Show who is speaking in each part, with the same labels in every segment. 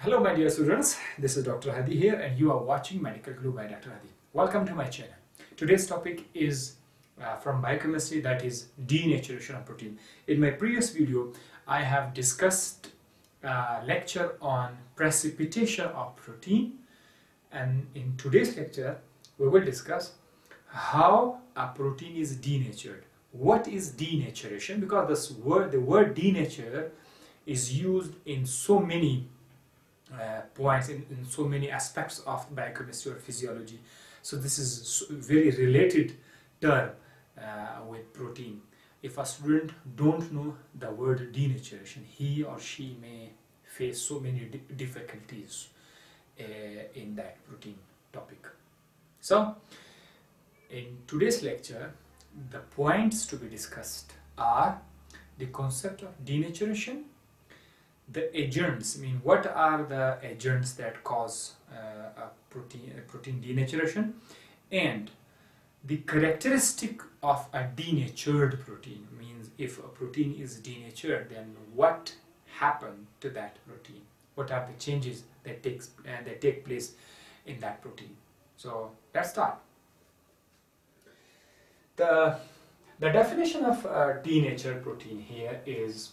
Speaker 1: Hello my dear students, this is Dr. Hadi here and you are watching Medical Glue by Dr. Hadi. Welcome to my channel. Today's topic is from biochemistry, that is denaturation of protein. In my previous video, I have discussed a lecture on precipitation of protein, and in today's lecture we will discuss how a protein is denatured. What is denaturation? Because the word denature is used in so many points, in so many aspects of biochemistry or physiology. So this is a very related term with protein. If a student don't know the word denaturation, he or she may face so many difficulties in that protein topic. So in today's lecture, the points to be discussed are the concept of denaturation, the agents, what are the agents that cause a protein denaturation, and the characteristic of a denatured protein, means if a protein is denatured, then what happened to that protein, what are the changes that take place in that protein. So let's start. The definition of a denatured protein here is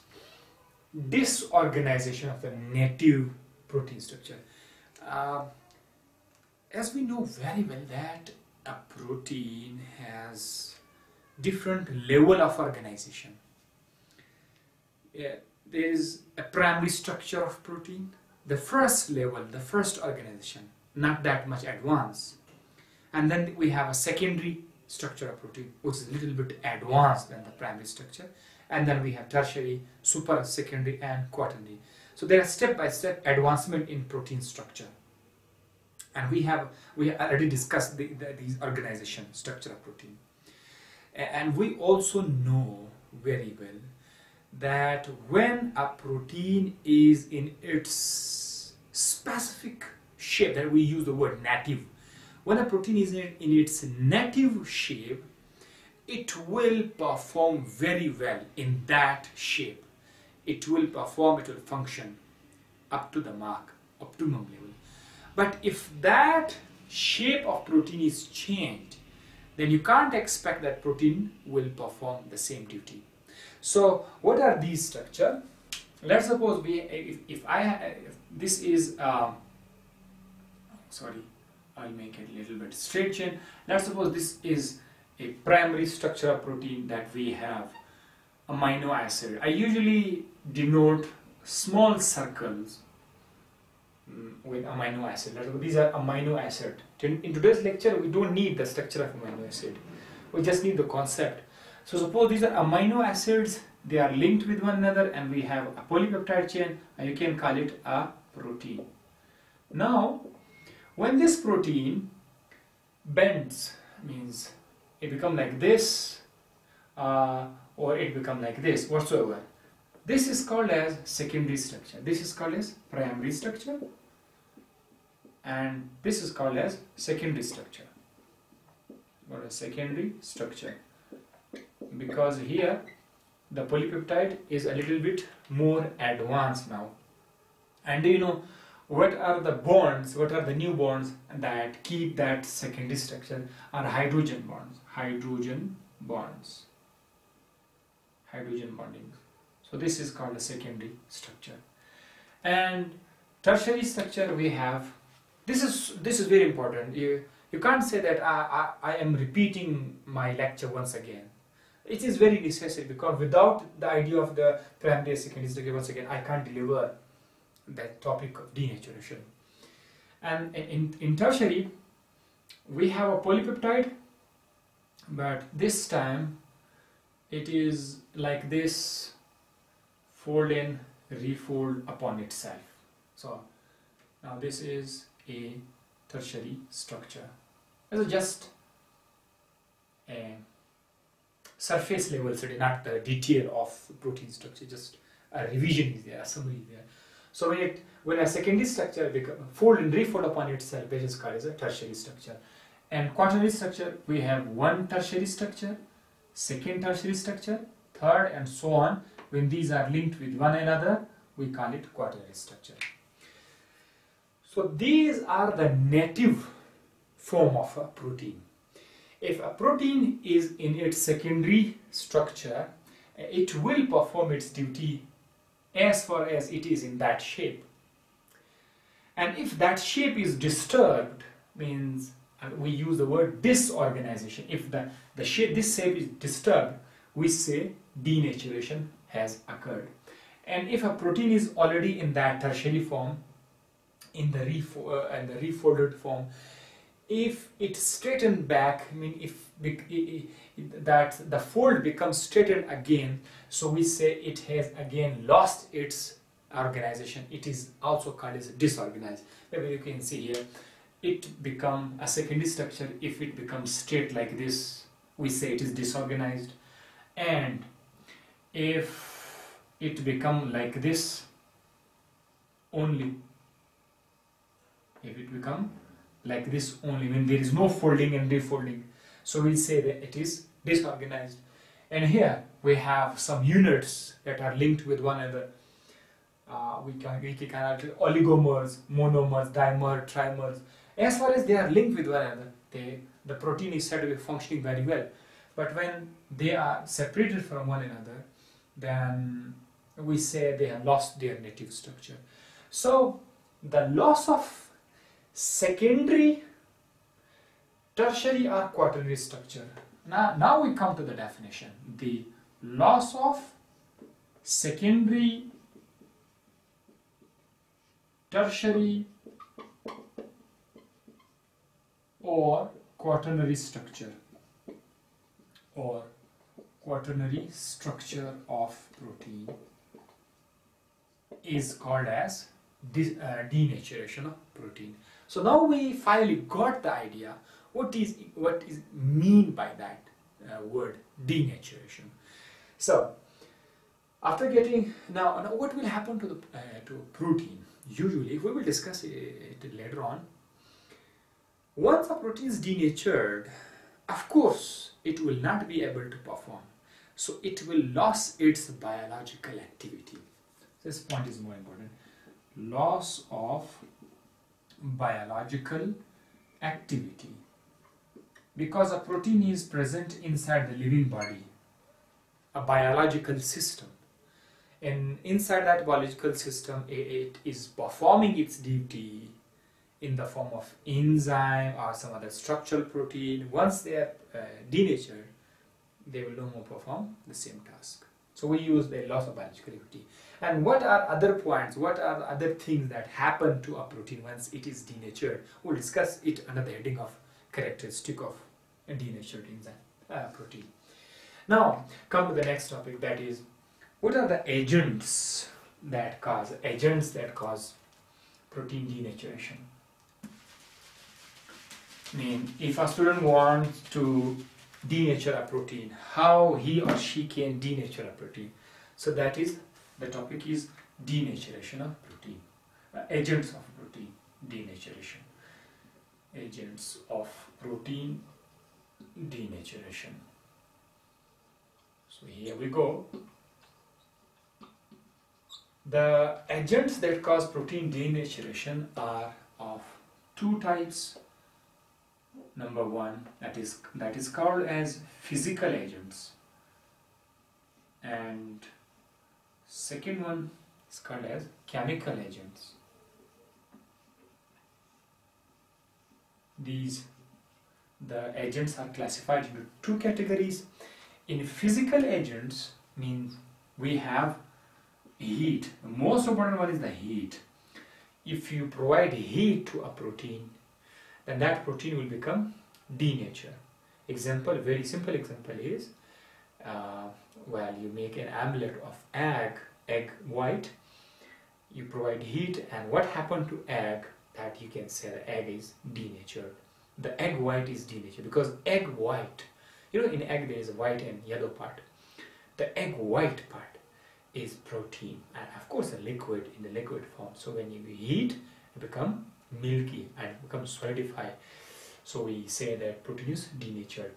Speaker 1: disorganization of the native protein structure. As we know very well that a protein has different level of organization. There is a primary structure of protein, the first level, the first organization, not that much advanced, and then we have a secondary structure of protein which is a little bit advanced than the primary structure, and then we have tertiary, super secondary and quaternary. So there are step-by-step advancement in protein structure, and we already discussed these organization structure of protein. And we also know very well that when a protein is in its specific shape, that we use the word native, when a protein is in its native shape, it will perform very well in that shape. It will function up to the mark, optimum level. But if that shape of protein is changed, then you can't expect that protein will perform the same duty. So what are these structure? Let's suppose this is sorry, I'll make it a little bit straight chain. Let's suppose this is a primary structure of protein that we have amino acid. I usually denote small circles with amino acid. These are amino acid. In today's lecture, we don't need the structure of amino acid. We just need the concept. So suppose these are amino acids, they are linked with one another, and we have a polypeptide chain, and you can call it a protein. Now, when this protein bends, means it becomes like this, or it becomes like this, whatsoever. This is called as secondary structure. This is called as primary structure, and this is called as secondary structure. What is secondary structure? Because here the polypeptide is a little bit more advanced now. And do you know what are the bonds, what are the new bonds that keep that secondary structure? Are hydrogen bonds. Hydrogen bonds. Hydrogen bonding. So this is called a secondary structure. And tertiary structure we have, this is very important. You can't say that I am repeating my lecture once again. It is very necessary, because without the idea of the primary and secondary structure, once again I can't deliver that topic of denaturation. And in tertiary we have a polypeptide, but this time it is like this, fold in, refold upon itself. So now this is a tertiary structure. This is just a surface level study, not the detail of protein structure, just a revision is there, a summary is there. So when a secondary structure fold and refold upon itself, this is called as a tertiary structure. And quaternary structure, we have one tertiary structure, second tertiary structure, third, and so on. When these are linked with one another, we call it quaternary structure. So these are the native form of a protein. If a protein is in its secondary structure, it will perform its duty as far as it is in that shape. And if that shape is disturbed, means we use the word disorganization. If this shape is disturbed, we say denaturation has occurred. And if a protein is already in that tertiary form, in the refolded form, if it straightened back, I mean if that the fold becomes straightened again, so we say it has again lost its organization. It is also called as disorganized. Maybe you can see here, it become a secondary structure. If it becomes straight like this, we say it is disorganized. And if it become like this only, if it become like this only, when there is no folding and refolding, so we say that it is disorganized. And here we have some units that are linked with one another. We can oligomers, monomers, dimers, trimers. As far as they are linked with one another, the protein is said to be functioning very well. But when they are separated from one another, then we say they have lost their native structure. So the loss of secondary, tertiary or quaternary structure. Now we come to the definition. The loss of secondary, tertiary or quaternary structure of protein is called as denaturation of protein. So now we finally got the idea what is mean by that word denaturation. So after getting now what will happen to the to protein? Usually we will discuss it later on. Once a protein is denatured, of course it will not be able to perform, so it will lose its biological activity. This point is more important. Loss of biological activity, because a protein is present inside the living body, a biological system, and inside that biological system it is performing its duty in the form of enzyme or some other structural protein. Once they are denatured, they will no more perform the same task. So we use the loss of biological activity. And what are other points, what are other things that happen to a protein once it is denatured? We'll discuss it under the heading of characteristic of a denatured enzyme protein. Now come to the next topic, that is, what are the agents that cause protein denaturation? I mean, if a student wants to denature a protein, how he or she can denature a protein? So that is, the topic is denaturation of protein, agents of protein denaturation, agents of protein denaturation. So here we go. The agents that cause protein denaturation are of two types. Number one, that is called as physical agents, and second one is called as chemical agents. The agents are classified into two categories. In physical agents, means we have heat. The most important one is the heat. If you provide heat to a protein, then that protein will become denatured. Example, very simple example is, well, you make an omelette of egg white, you provide heat, and what happened to egg, that you can say the egg is denatured. The egg white is denatured because egg white, in egg there is a white and yellow part. The egg white part is protein, and of course a liquid, in the liquid form. So when you heat, it becomes milky and becomes solidified. So we say that protein is denatured.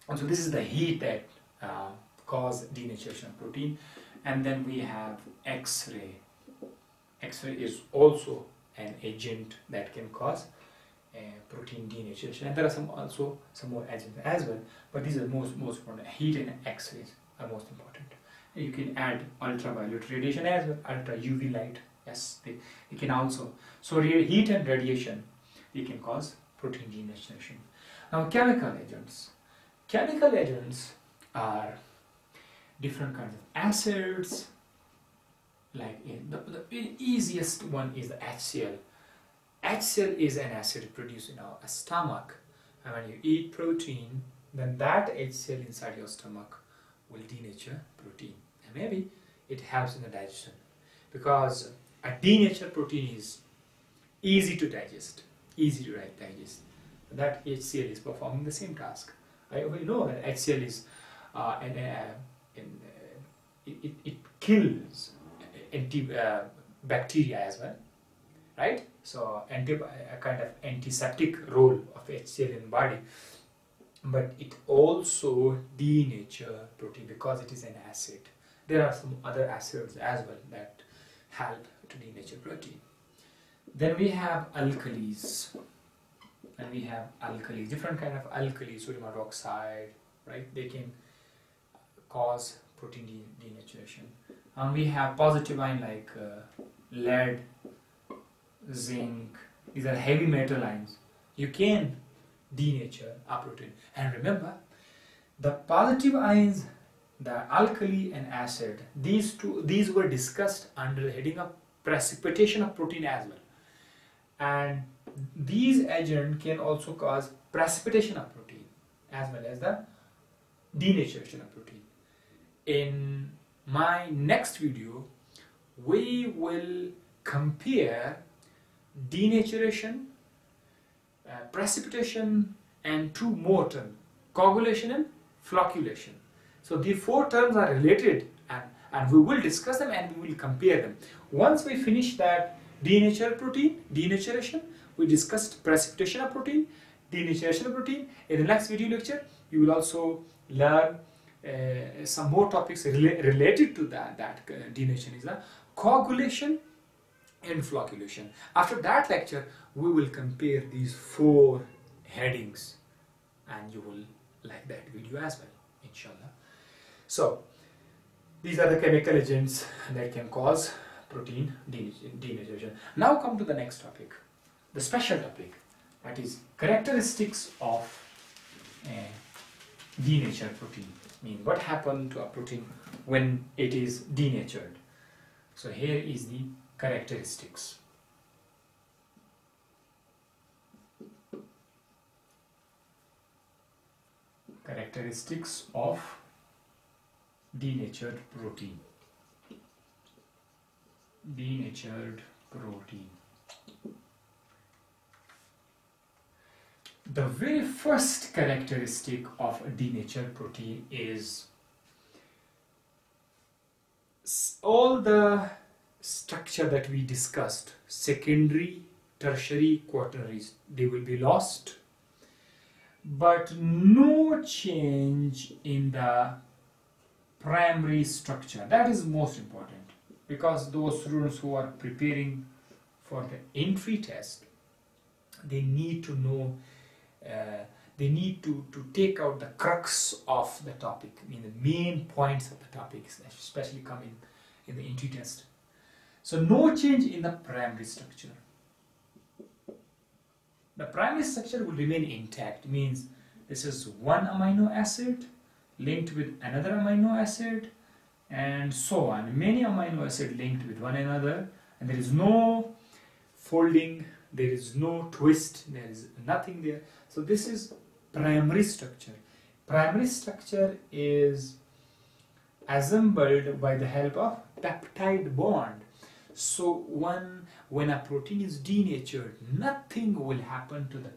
Speaker 1: And so this is the heat that cause denaturation of protein. And then we have X-ray. X-ray is also an agent that can cause protein denaturation, and there are some more agents as well, but these are most important. Heat and X-rays are most important. And you can add ultraviolet radiation as well, ultra UV light. Yes, they can also. So heat and radiation, they can cause protein denaturation. Now chemical agents. Chemical agents are different kinds of acids. Like the easiest one is the HCl. HCl is an acid produced in our stomach, and when you eat protein, then that HCl inside your stomach will denature protein, and maybe it helps in the digestion, because a denatured protein is easy to digest. That HCl is performing the same task. We know that HCl is it kills bacteria as well, right? So a kind of antiseptic role of HCl in the body, but it also denatures protein because it is an acid. There are some other acids as well that help to denature protein. Then we have alkalis, different kind of alkalis, sodium hydroxide, right? They can cause protein denaturation. And we have positive ion like lead, zinc. These are heavy metal ions. You can denature a protein. And remember, the positive ions, the alkali and acid, these were discussed under the heading of precipitation of protein as well. And these agents can also cause precipitation of protein as well as the denaturation of protein. In my next video, we will compare denaturation, precipitation, and two more terms, coagulation and flocculation. So the four terms are related, and we will discuss them and we will compare them. Once we finish that denatured protein, denaturation, we discussed precipitation of protein, denaturation of protein. In the next video lecture, you will also learn some more topics related to that denaturation is the coagulation and flocculation. After that lecture, we will compare these four headings, and you will like that video as well, inshallah. So these are the chemical agents that can cause protein denaturation. Now come to the next topic, the special topic, that is characteristics of denatured protein. Mean what happened to a protein when it is denatured. So here is the characteristics. Characteristics of denatured protein. Denatured protein. The very first characteristic of a denatured protein is all the structure that we discussed, secondary, tertiary, quaternaries, they will be lost, but no change in the primary structure. That is most important, because those students who are preparing for the entry test, they need to know, they need to take out the crux of the topic, I mean the main points of the topic, especially coming in the entry test. So no change in the primary structure. The primary structure will remain intact, means this is one amino acid linked with another amino acid and so on. Many amino acids linked with one another, and there is no folding, there is no twist, there is nothing there. So this is primary structure. Primary structure is assembled by the help of peptide bond. So when a protein is denatured, nothing will happen to the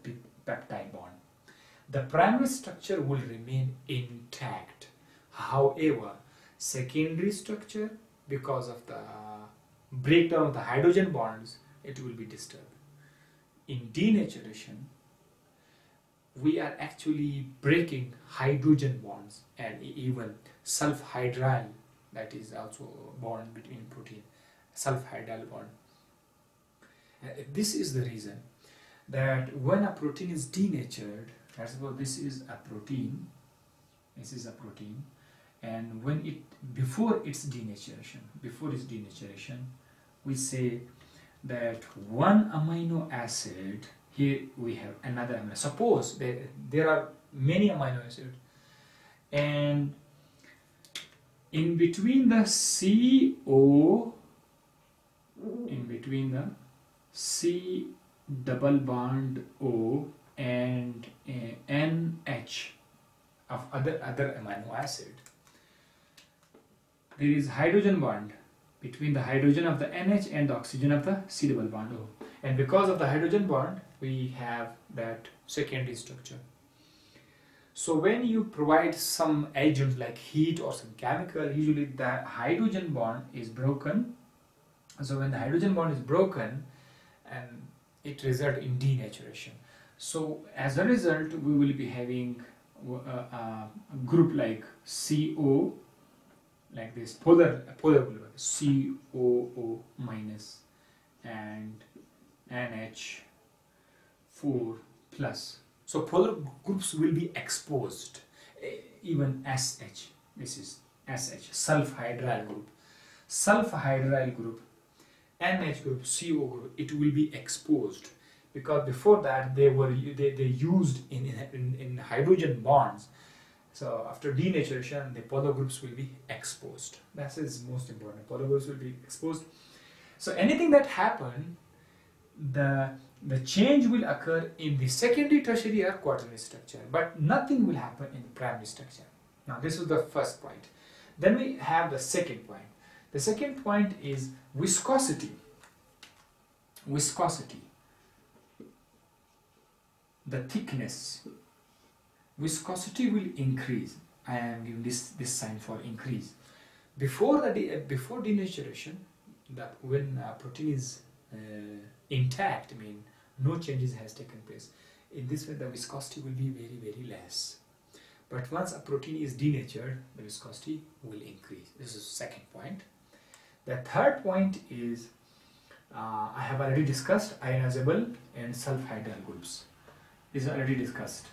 Speaker 1: peptide bond. The primary structure will remain intact. However, secondary structure, because of the breakdown of the hydrogen bonds, it will be disturbed. In denaturation, we are actually breaking hydrogen bonds and even sulfhydryl, that is also bond between protein, sulfhydryl bond. This is the reason that when a protein is denatured, first of all, this is a protein, and when before its denaturation, we say that one amino acid, here we have another amino. Suppose there are many amino acids, and in between the CO, C double bond O and NH of other amino acid, there is hydrogen bond between the hydrogen of the NH and the oxygen of the C double bond O, and because of the hydrogen bond we have that secondary structure. So when you provide some agent like heat or some chemical, usually the hydrogen bond is broken. So when the hydrogen bond is broken, and it results in denaturation. So as a result, we will be having a group like CO, like this polar group, COO minus and NH4 plus. So polar groups will be exposed. Even SH, this is SH, sulfhydryl group. Sulfhydryl group, NH group, CO group, it will be exposed, because before that they used in hydrogen bonds. So after denaturation, the polar groups will be exposed. That is most important. Polar groups will be exposed. So anything that happen, the change will occur in the secondary, tertiary or quaternary structure, but nothing will happen in the primary structure. Now this is the first point. Then we have the second point. The second point is viscosity. The thickness. Viscosity will increase. I am giving this sign for increase. Before denaturation, when protein is intact, I mean no changes has taken place. In this way, the viscosity will be very, very less. But once a protein is denatured, the viscosity will increase. This is the second point. The third point is, I have already discussed ionizable and sulfhydryl groups. This is already discussed.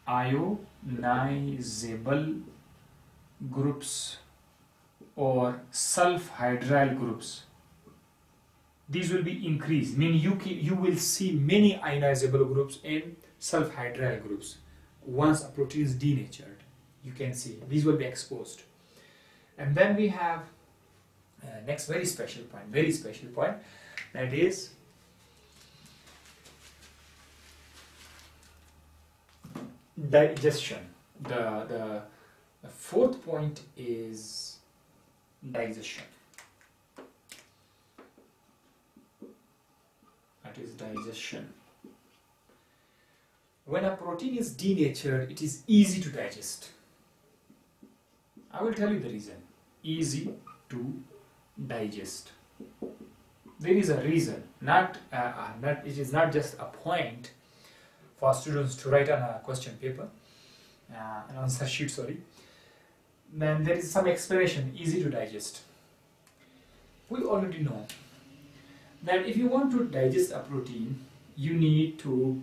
Speaker 1: Ionizable groups or sulfhydryl groups, these will be increased. Meaning you will see many ionizable groups and sulfhydryl groups. Once a protein is denatured, you can see these will be exposed. And then we have next very special point, that is digestion. The fourth point is digestion. That is digestion. When a protein is denatured, it is easy to digest. I will tell you the reason. Easy to digest. There is a reason. It is not just a point for students to write on a question paper, an answer sheet, sorry. Then there is some explanation. Easy to digest. We already know that if you want to digest a protein, you need to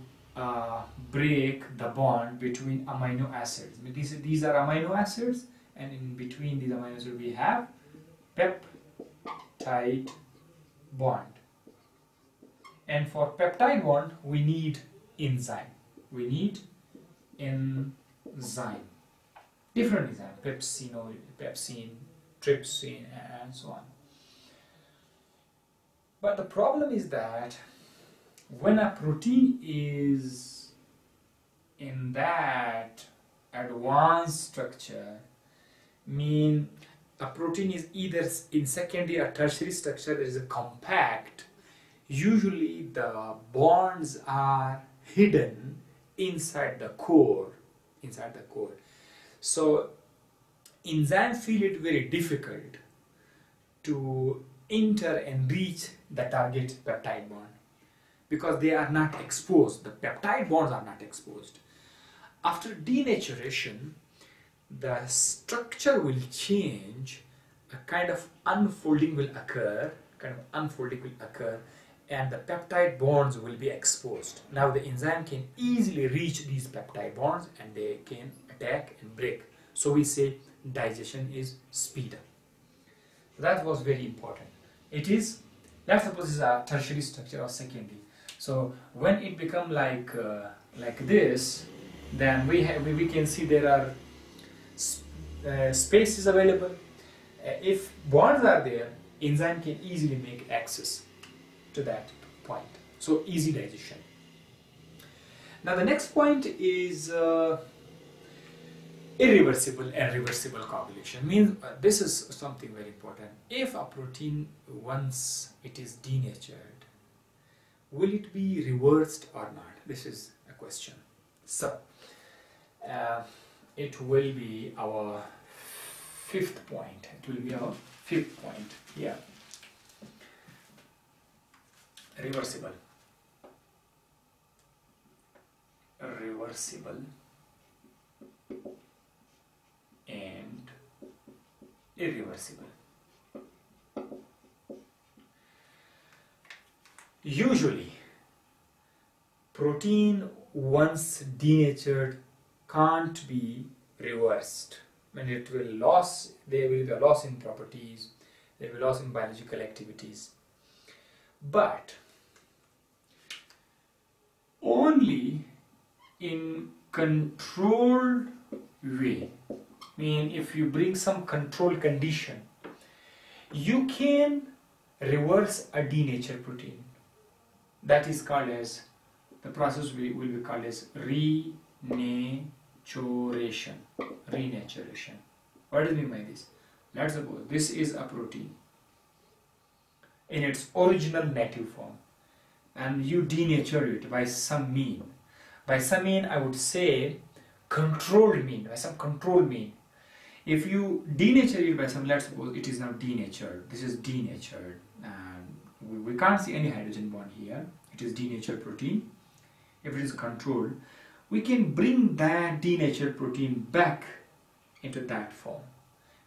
Speaker 1: break the bond between amino acids. I mean, these are amino acids, and in between these amino acids we have peptide bond. And for peptide bond, we need enzyme. Different enzyme, pepsine, trypsin, and so on. But the problem is that when a protein is in that advanced structure, mean a protein is either in secondary or tertiary structure, there is a compact. Usually the bonds are hidden inside the core. So enzymes feel it very difficult to enter and reach the target peptide bond because they are not exposed. The peptide bonds are not exposed. After denaturation, the structure will change, a kind of unfolding will occur, and the peptide bonds will be exposed. Now the enzyme can easily reach these peptide bonds and they can attack and break. So we say digestion is speed up. That was very important. It is, let's suppose this is a tertiary structure or secondary. So when it become like this, then we can see there are spaces available. If bonds are there, enzyme can easily make access to that point. So easy digestion. Now the next point is irreversible and reversible coagulation. Means this is something very important. If a protein, once it is denatured, will it be reversed or not? This is a question. So it will be our fifth point. It will be our fifth point. Yeah. Reversible. Reversible and irreversible. Usually, protein once denatured can't be reversed. When it will lose, there will be a loss in properties, there will be loss in biological activities. But only in controlled way. I mean, if you bring some control condition, you can reverse a denatured protein. That is called as, the process will be called as renaturation. Renaturation. What do you mean by this? Let's suppose this is a protein in its original native form and you denature it by some mean. By some mean, I would say controlled mean, by some controlled mean. If you denature it by some, let's suppose it is now denatured. This is denatured and we can't see any hydrogen bond here. It is denatured protein. If it is controlled, we can bring that denatured protein back into that form.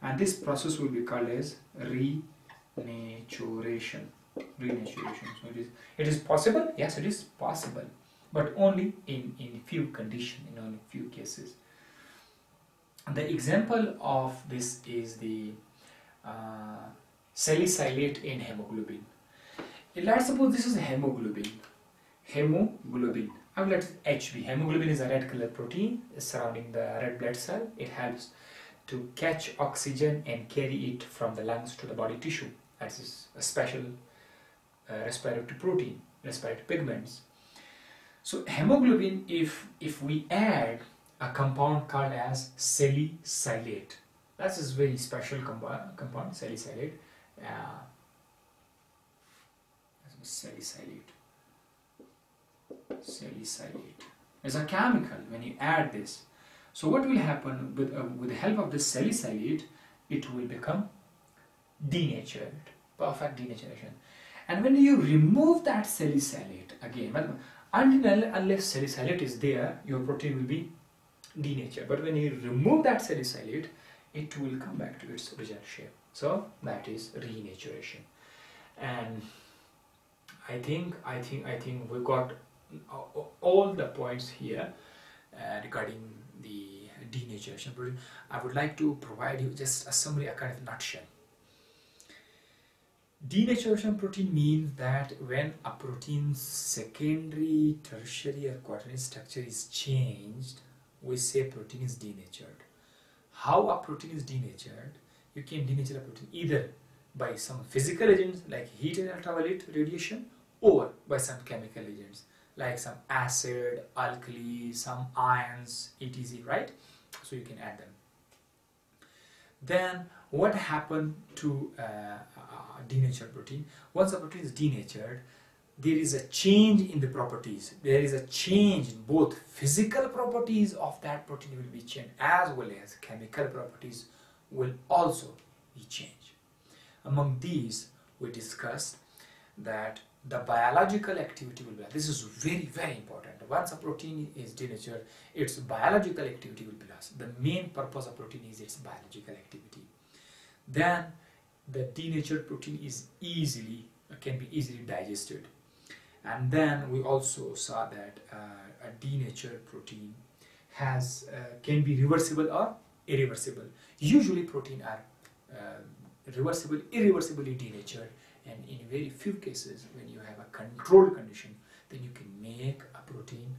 Speaker 1: And this process will be called as renaturation. Renaturation. So it is possible? Yes, it is possible. But only in few conditions, in only few cases. The example of this is the salicylate in hemoglobin. Let's suppose this is hemoglobin. Hemoglobin. I will let it HB. Hemoglobin is a red color protein surrounding the red blood cell. It helps to catch oxygen and carry it from the lungs to the body tissue. That is a special respiratory protein, respiratory pigments. So hemoglobin, if we add a compound called as salicylate, that is very special compound, salicylate. Salicylate. Salicylate. It's a chemical when you add this. So what will happen with the help of this salicylate? It will become denatured, perfect denaturation. And when you remove that salicylate again, unless salicylate is there, your protein will be denatured. But when you remove that salicylate, it will come back to its original shape. So that is renaturation. And I think we got all the points here regarding the denaturation protein. I would like to provide you just a summary, a kind of nutshell. Denaturation protein means that when a protein's secondary, tertiary or quaternary structure is changed, we say protein is denatured. How a protein is denatured? You can denature a protein either by some physical agents like heat and ultraviolet radiation, or by some chemical agents like some acid, alkali, some ions, etc. Right? So you can add them. Then what happened to denatured protein? Once a protein is denatured, there is a change in the properties. There is a change in both physical properties of that protein will be changed, as well as chemical properties will also be changed. Among these, we discussed that the biological activity will be, this is very, very important. Once a protein is denatured, its biological activity will be lost. The main purpose of protein is its biological activity. Then the denatured protein is can be easily digested. And then we also saw that a denatured protein can be reversible or irreversible. Usually protein are reversible, irreversibly denatured, and in very few cases when you have a controlled condition, then you can make a protein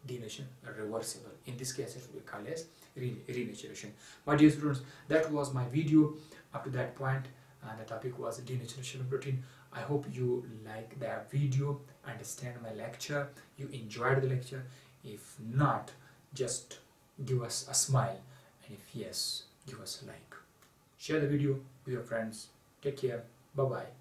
Speaker 1: denaturation reversible. In this case it will be called as renaturation. My dear students, that was my video up to that point, and the topic was denaturation of protein. I hope you like that video, understand my lecture, you enjoyed the lecture. If not, just give us a smile, and if yes, give us a like. Share the video with your friends. Take care. Bye bye.